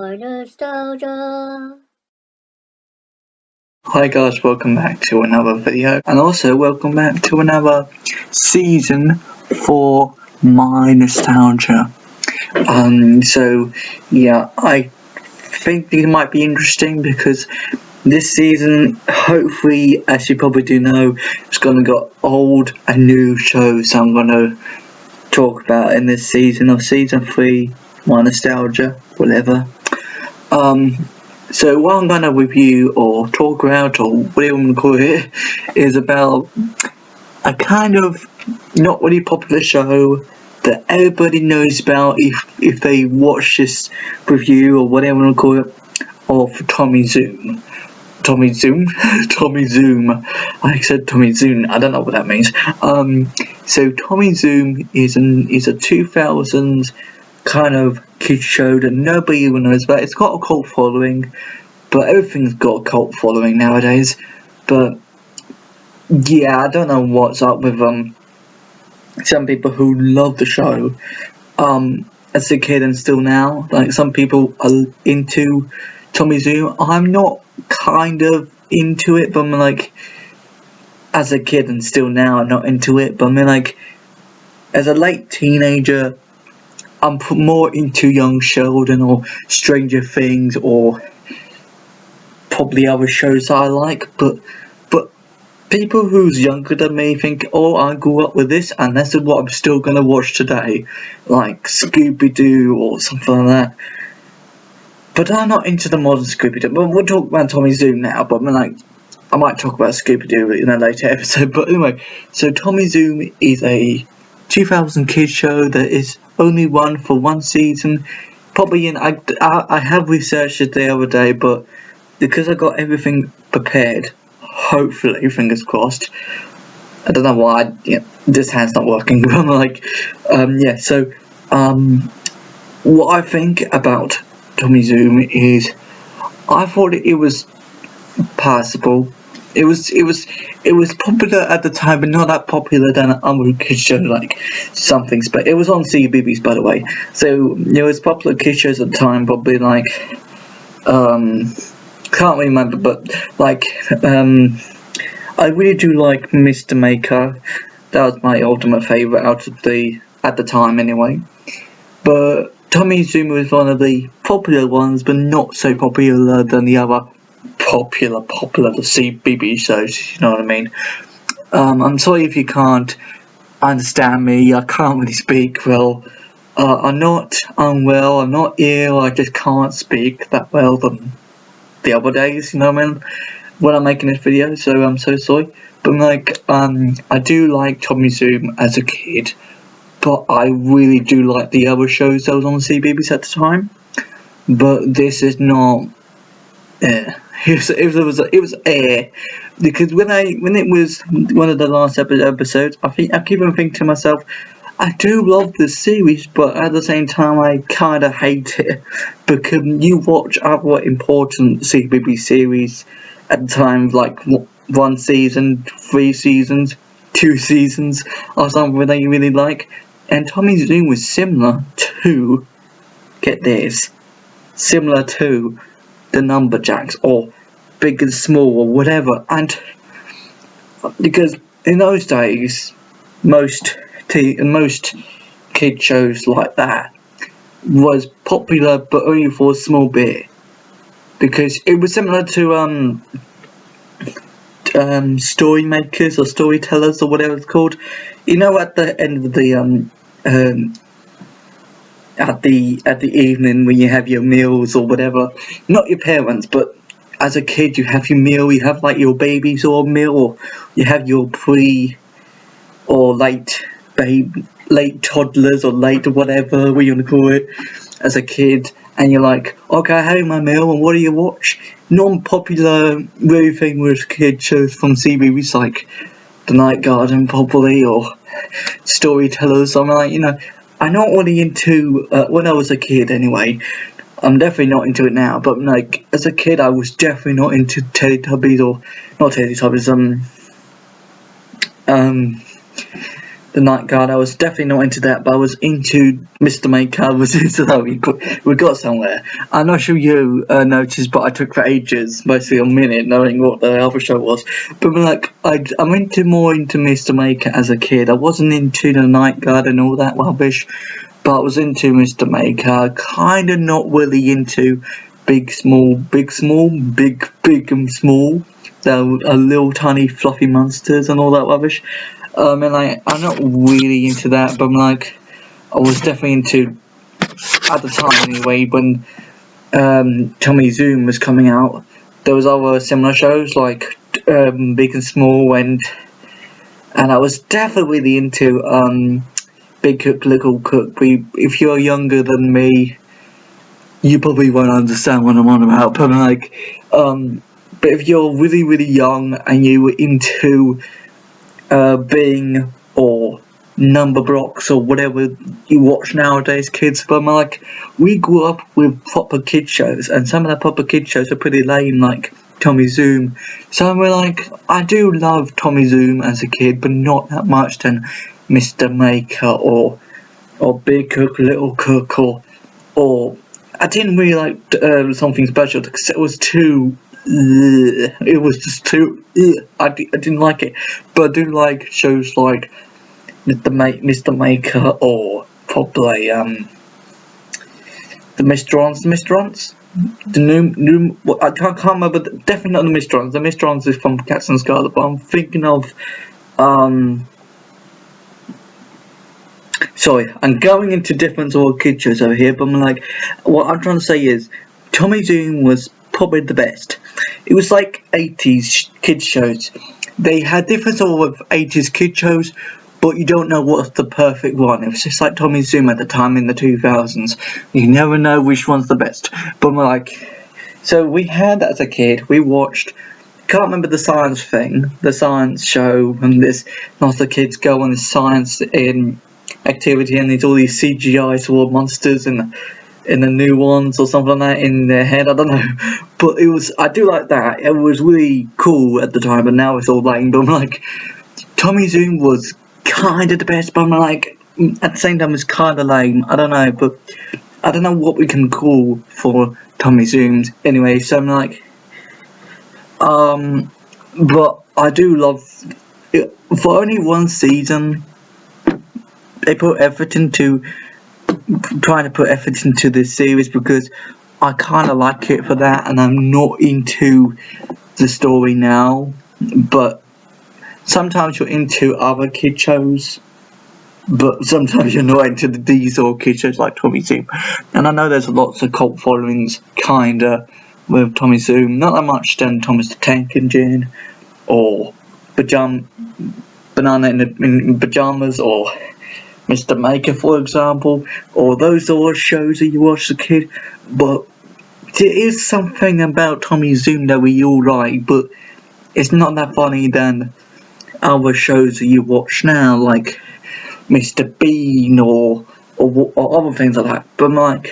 for nostalgia. Hi guys, welcome back to another video, and also welcome back to another season for my nostalgia. So yeah, I think these might be interesting because this season, hopefully, as you probably do know, it's gonna got old and new shows I'm gonna talk about in this season of season 3, my nostalgia, whatever. So what I'm going to review or talk about, or whatever I'm going to call it, is about a kind of not really popular show that everybody knows about if they watch this review or whatever I'm going to call it, of Tommy Zoom. Tommy Zoom? Tommy Zoom. I said Tommy Zoom. I don't know what that means. So Tommy Zoom is a 2000s kind of kids show that nobody even knows about. It's got a cult following, but everything's got a cult following nowadays. But yeah, I don't know what's up with some people who love the show as a kid and still now. Like, some people are into Tommy Zoom. I'm not kind of into it, but I'm like, as a kid and still now I'm not into it. But I mean, like, as a late teenager, I'm more into Young Sheldon or Stranger Things or probably other shows that I like, but people who's younger than me think, oh, I grew up with this and this is what I'm still gonna watch today, like Scooby-Doo or something like that. But I'm not into the modern Scooby-Doo. But we'll talk about Tommy Zoom now, but I might talk about Scooby-Doo in a later episode. But anyway, so Tommy Zoom is a 2000 kids show that is only run for one season. Probably I have researched it the other day, but because I got everything prepared, hopefully, fingers crossed. I don't know why. This hand's not working. But I'm like, So, what I think about Tommy Zoom is, I thought it was passable. It was popular at the time, but not that popular than other kids shows like something. But it was on Cbeebies, by the way. So it was popular kids shows at the time, probably like can't remember, but like I really do like Mr. Maker. That was my ultimate favourite at the time anyway. But Tommy Zoom was one of the popular ones, but not so popular than the other popular the Cbeebies shows, you know what I mean. I'm sorry if you can't understand me. I can't really speak well. I'm not unwell, I'm not ill, I just can't speak that well than the other days, you know what I mean, when I'm making this video, so I'm so sorry. But like, I do like Tommy Zoom as a kid, but I really do like the other shows that was on Cbeebies at the time. But this is not it was air, because when it was one of the last episodes, I keep on thinking to myself, I do love this series, but at the same time I kinda hate it, because you watch other important CBB series at the time, like 1 season, 3 seasons, 2 seasons, or something that you really like, and Tommy Zoom was similar to, get this, similar to the Numberjacks or Big and Small or whatever. And because in those days, most kid shows like that was popular, but only for a small bit, because it was similar to story makers or storytellers or whatever it's called. You know, at the end of the at the evening when you have your meals or whatever, not your parents, but as a kid you have your meal, you have like your babies or meal, or you have your pre or late toddlers or late whatever we want to call it as a kid, and you're like, okay, I have my meal, and what do you watch? Non-popular, very famous kid shows from CBeebies like The Night Garden probably, or Storytellers. I'm like, I'm not really into, when I was a kid anyway, I'm definitely not into it now, but like, as a kid I was definitely not into Teletubbies, or not Teletubbies, the Night Guard. I was definitely not into that, but I was into Mr. Maker. I was into that. We got somewhere. I'm not sure you noticed, but I took for ages, mostly a minute, knowing what the other show was. But like, I'm more into Mr. Maker as a kid. I wasn't into the Night Guard and all that rubbish, but I was into Mr. Maker. Kind of not really into big, small, big, small, big, big and small. The little tiny fluffy monsters and all that rubbish. And like, I'm not really into that, but like, I was definitely into, at the time anyway, when Tommy Zoom was coming out. There was other similar shows like Big and Small, and I was definitely really into Big Cook, Little Cook. If you're younger than me, you probably won't understand what I'm on about. But like, but if you're really, really young and you were into Bing or Number Blocks or whatever you watch nowadays, kids, but like, we grew up with proper kid shows, and some of the proper kid shows are pretty lame, like Tommy Zoom. So we're like, I do love Tommy Zoom as a kid, but not that much than Mr. Maker or Big Cook, Little Cook, or I didn't really like Something Special because it was too. It was just too. I didn't like it, but I do like shows like Mr. Maker or probably the Mistrons. The new I can't remember. Definitely not the Mistrons. The Mistrons is from Cats and Scarlet, but I'm thinking of Sorry, I'm going into different sort of kid shows over here, but I'm like, what I'm trying to say is, Tommy Zoom was probably the best. It was like 80s kid shows. They had different sort of 80s kid shows, but you don't know what's the perfect one. It was just like Tommy Zoom at the time in the 2000s. You never know which one's the best. But I'm like, so we had that as a kid. We watched. Can't remember the science thing, the science show, and this lots of kids go on this science in activity, and there's all these CGI sort of monsters in the new ones or something like that in their head. I don't know, but I do like that. It was really cool at the time, but now it's all lame. But I'm like, Tommy Zoom was kind of the best, but I'm like, at the same time it's kind of lame. I don't know, but I don't know what we can call for Tommy Zooms anyway. So I'm like, but I do love it. For only one season, they put effort into trying to put effort into this series because I kind of like it for that, and I'm not into the story now. But sometimes you're into other kid shows, but sometimes you're not into these or kid shows like Tommy Zoom. And I know there's lots of cult followings, kinda, with Tommy Zoom. Not that much than Thomas the Tank Engine, or Banana in Pajamas, or Mr. Maker, for example, or those sort of shows that you watch as a kid. But there is something about Tommy Zoom that we all like, but it's not that funny than other shows that you watch now, like Mr. Bean or other things like that. But I'm like,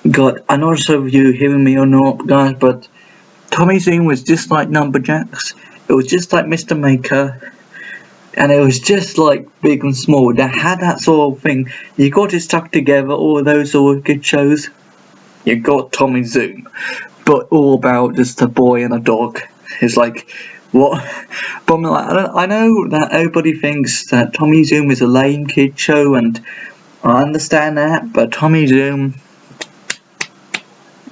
God, I'm not sure if you hearing me or not, guys, but Tommy Zoom was just like Numberjacks. It was just like Mr. Maker. And it was just like Big and Small. They had that sort of thing. You got it stuck together, all those sort of good shows. You got Tommy Zoom. But all about just a boy and a dog. It's like, what? But I'm like, I know that everybody thinks that Tommy Zoom is a lame kid show, and I understand that, but Tommy Zoom,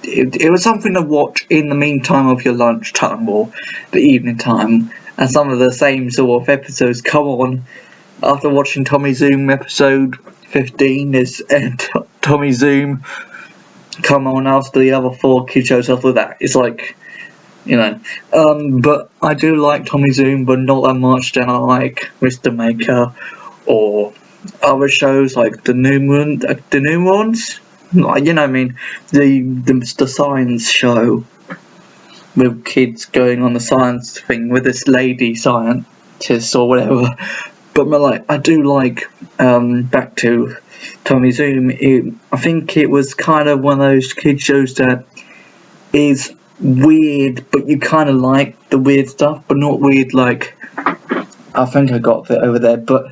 it was something to watch in the meantime of your lunchtime or the evening time. And some of the same sort of episodes come on after watching Tommy Zoom episode 15 is Tommy Zoom come on after the other 4 kid shows after that. It's like, you know, but I do like Tommy Zoom, but not that much than I like Mr. Maker or other shows like the new ones. Like, you know what I mean, the science show with kids going on the science thing with this lady scientist or whatever. But like, I do like back to Tommy Zoom. I think it was kind of one of those kid shows that is weird, but you kind of like the weird stuff, but not weird like I think I got it over there, but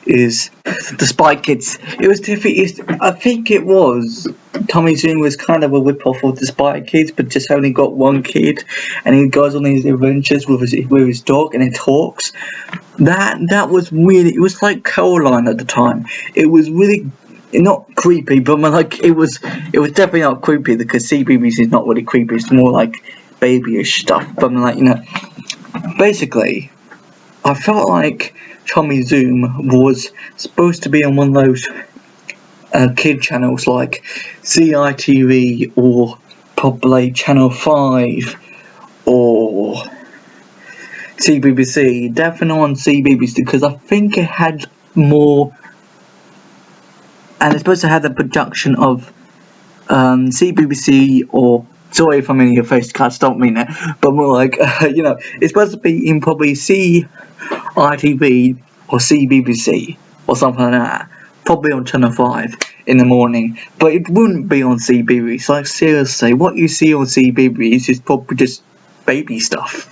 is the Spy Kids. It was different. I think it was Tommy Zoom was kind of a whip-off of the Spy Kids, but just only got one kid, and he goes on these adventures with his dog, and it talks. That was really. It was like Caroline at the time. It was really not creepy, but like it was definitely not creepy because Cbeebies is not really creepy. It's more like babyish stuff. But like basically. I felt like Tommy Zoom was supposed to be on one of those kid channels like CITV or probably Channel 5 or CBBC. Definitely on Cbeebies because I think it had more, and it's supposed to have the production of CBBC or. Sorry if I'm in your face, cuts, don't mean it, but more like, it's supposed to be in probably ITV or CBBC or something like that, probably on Channel 5 in the morning, but it wouldn't be on Cbeebies. Like seriously, what you see on Cbeebies is probably just baby stuff,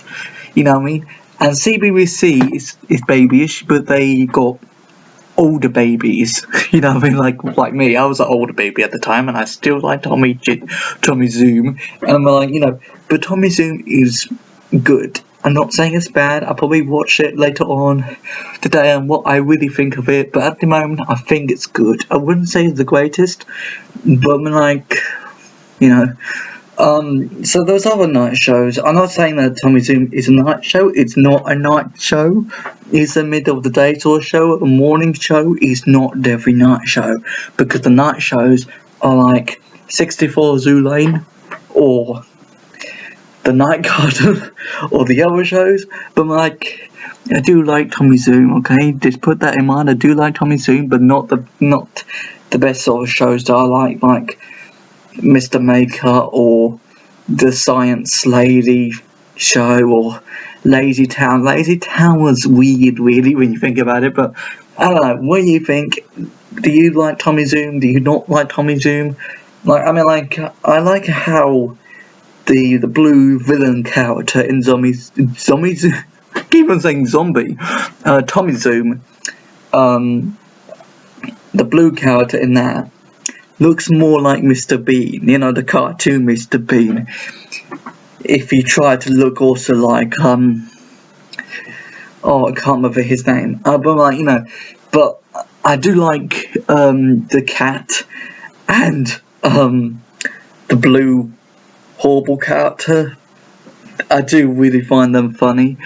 you know what I mean? And CBBC is babyish, but they got older babies, you know what I mean? Like me, I was an older baby at the time, and I still like Tommy Zoom, and I'm like, but Tommy Zoom is good. I'm not saying it's bad. I'll probably watch it later on today and what I really think of it, but at the moment I think it's good. I wouldn't say it's the greatest, but I'm like, so those other night shows, I'm not saying that Tommy Zoom is a night show. It's not a night show. It's a middle of the day sort of show. A morning show is not every night show, because the night shows are like 64 Zoo Lane or the Night Garden or the other shows. But like, I do like Tommy Zoom. Okay, just put that in mind. I do like Tommy Zoom, but not the best sort of shows that I like Mr. Maker or the Science Lady show or Lazy Town. Lazy Town was weird, really, when you think about it, but I don't know. What do you think? Do you like Tommy Zoom? Do you not like Tommy Zoom? I like how the blue villain character in Zombies. I keep on saying zombie. Tommy Zoom. The blue character in that looks more like Mr. Bean, the cartoon Mr. Bean. If you try to look also like, I can't remember his name. But I do like the cat and the blue horrible character. I do really find them funny,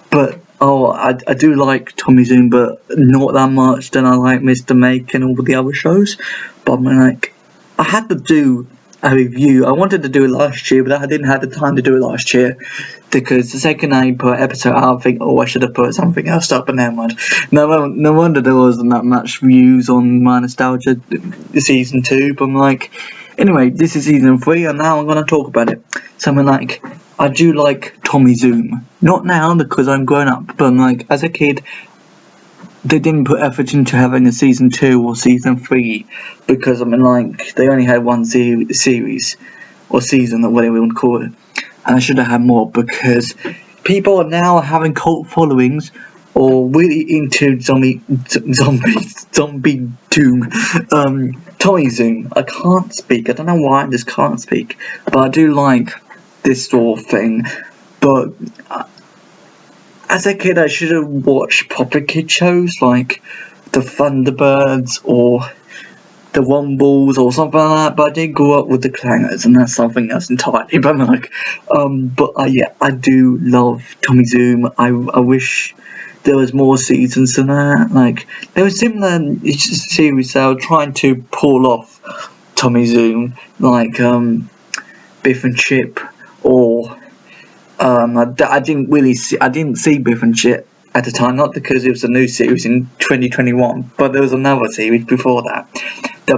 but I do like Tommy Zoom, but not that much than I like Mr. Make and all the other shows. But I had to do a review. I wanted to do it last year, but I didn't have the time to do it last year because the second I put an episode out, I think, I should have put something else up, but never mind. No wonder there wasn't that much views on My Nostalgia season 2. But anyway, this is season 3, and now I'm gonna talk about it. I do like Tommy Zoom. Not now because I'm grown up, but as a kid, they didn't put effort into having a season 2 or season 3 because they only had one series or season or whatever you want to call it, and I should have had more because people are now having cult followings or really into zombie doom. Tommy Zoom. I can't speak. I don't know why I just can't speak, but I do like this sort of thing. But as a kid, I should have watched proper kid shows like the Thunderbirds or the Wombles or something like that. But I did grow up with the Clangers, and that's something else entirely. But yeah, I do love Tommy Zoom. I wish there was more seasons than that. There was similar series that were trying to pull off Tommy Zoom, Biff and Chip or. I didn't see Biff and Chip at the time, not because it was a new series in 2021, but there was another series before that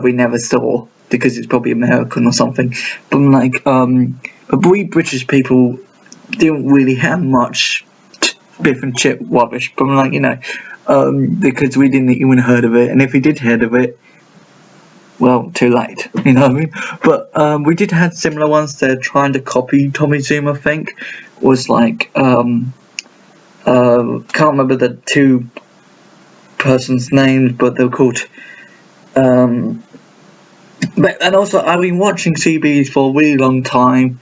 we never saw because it's probably American or something. But we British people didn't really have much Biff and Chip rubbish, but because we didn't even heard of it, and if we did heard of it, well, too late, you know what I mean? But we did have similar ones. They're trying to copy Tommy Zoom, I think. Was Can't remember the two persons' names, but they were called. But and also, I've been watching Cbeebies for a really long time.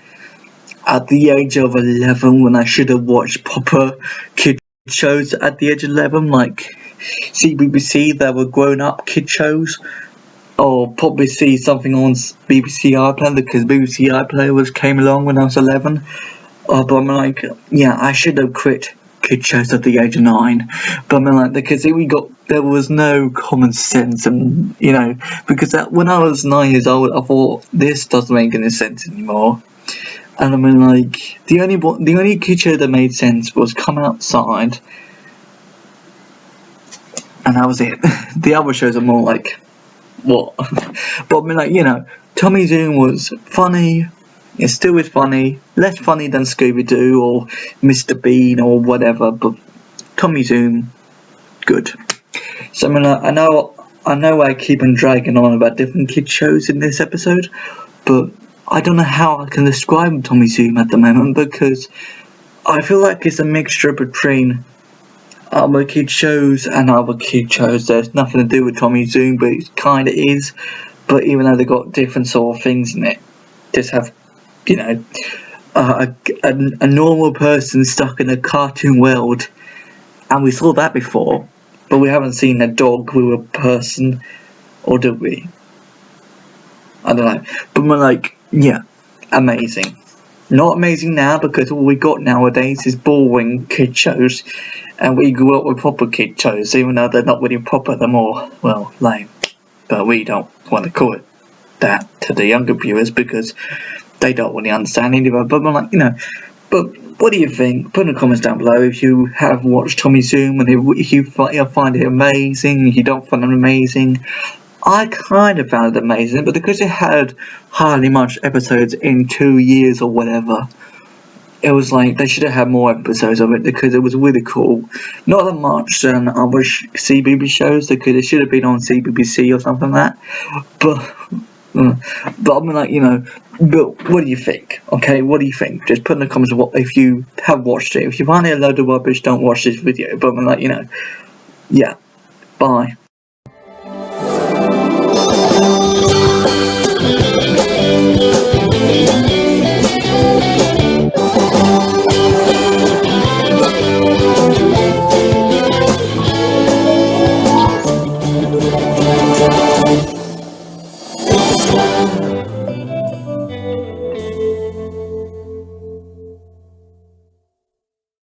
At the age of 11, when I should have watched proper kid shows at the age of 11, like CBBC, that were grown-up kid shows, or probably see something on BBC iPlayer, because BBC iPlayer came along when I was 11. But I'm like, yeah, I should have quit kid shows at the age of 9. But I'm like, because there was no common sense, and because when I was 9 years old, I thought this doesn't make any sense anymore. And I mean, like, the only kid show that made sense was Come Outside, and that was it. The other shows are more like, what? But I mean, like, Tommy Zoom was funny. It still is funny. Less funny than Scooby-Doo or Mr. Bean or whatever, but Tommy Zoom, good. So I mean, I know I keep on dragging on about different kid shows in this episode, but I don't know how I can describe Tommy Zoom at the moment, because I feel like it's a mixture between other kid shows and other kid shows. There's nothing to do with Tommy Zoom, but it kind of is. But even though they've got different sort of things in it, just have, a normal person stuck in a cartoon world, and we saw that before, but we haven't seen a dog with a person, or did we? I don't know, but we're like, yeah, amazing. Not amazing now, because all we got nowadays is boring kid shows, and we grew up with proper kid shows, even though they're not really proper, they're more, well, lame. But we don't want to call it that to the younger viewers, because they don't really understand either. But I'm like, but what do you think? Put in the comments down below if you have watched Tommy Zoom, and if you find it amazing, if you don't find it amazing. I kind of found it amazing, but because it had hardly much episodes in 2 years or whatever, it was like they should have had more episodes of it, because it was really cool. Not that much than other CBeebies shows, because it should have been on CBBC or something like that. But I mean, like, but what do you think? Okay, what do you think? Just put in the comments if you have watched it. If you find it a load of rubbish, don't watch this video. But I'm like, yeah, bye.